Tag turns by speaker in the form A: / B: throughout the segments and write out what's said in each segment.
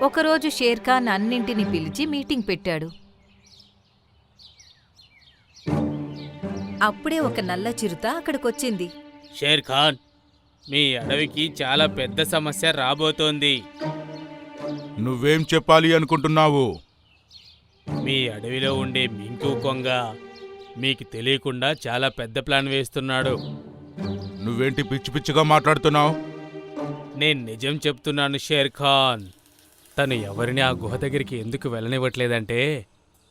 A: ఒకరోజు షేర్ఖాన్ అన్నింటినీ పిలిచి మీటింగ్ పెట్టాడు. అప్పుడే ఒక నల్ల చిరుత అక్కడికొచ్చింది.
B: షేర్ ఖాన్, మీ అడవికి చాలా పెద్ద సమస్య రాబోతోంది.
C: నువ్వేం చెప్పాలి అనుకుంటున్నావు?
B: మీ అడవిలో ఉండే మింకు కొంగ మీకు తెలియకుండా చాలా పెద్ద ప్లాన్ వేస్తున్నాడు.
C: నువ్వేంటి పిచ్చి పిచ్చిగా మాట్లాడుతున్నావు?
B: నేను నిజం చెప్తున్నాను షేర్ ఖాన్. తను ఎవరిని ఆ గుహ దగ్గరికి ఎందుకు వెళ్ళనివ్వట్లేదంటే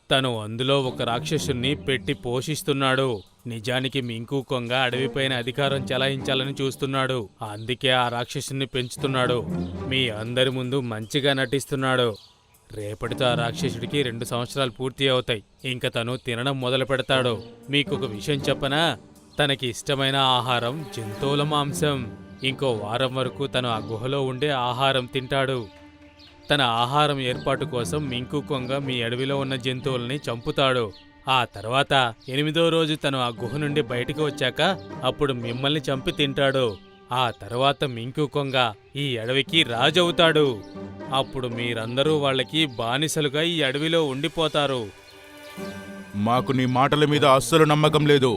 B: తను అందులో ఒక రాక్షసుణ్ణి పెట్టి పోషిస్తున్నాడు. నిజానికి మింకు కొంగ అడవిపైన అధికారం చెలాయించాలని చూస్తున్నాడు. అందుకే ఆ రాక్షసుని పెంచుతున్నాడు. మీ అందరి ముందు మంచిగా నటిస్తున్నాడు. రేపటితో ఆ రాక్షసుడికి 2 సంవత్సరాలు పూర్తి అవుతాయి. ఇంక తను తినడం మొదలు పెడతాడు. మీకొక విషయం చెప్పనా? తనకి ఇష్టమైన ఆహారం జంతువుల మాంసం. ఇంకో వారం వరకు తను ఆ గుహలో ఉండే ఆహారం తింటాడు. తన ఆహారం ఏర్పాటు కోసం మింకు కొంగ మీ అడవిలో ఉన్న జంతువుల్ని చంపుతాడు. ఆ తర్వాత 8వ రోజు తను ఆ గుహ నుండి బయటికి వచ్చాక అప్పుడు మిమ్మల్ని చంపి తింటాడు. ఆ తర్వాత మింకు కొంగ ఈ అడవికి రాజవుతాడు. అప్పుడు మీరందరూ వాళ్ళకి బానిసలుగా ఈ అడవిలో ఉండిపోతారు.
C: మాకు నీ మాటల మీద అస్సలు నమ్మకం లేదు.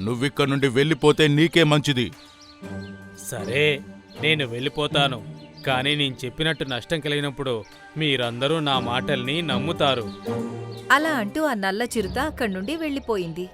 C: నువ్విక్కడి నుండి వెళ్ళిపోతే నీకే మంచిది.
B: సరే, నేను వెళ్ళిపోతాను. కానీ నేను చెప్పినట్టు నష్టం కలిగినప్పుడు మీరందరూ నా మాటల్ని నమ్ముతారు.
A: అలా అంటూ ఆ నల్ల చిరుత అక్కడి నుండి వెళ్ళిపోయింది.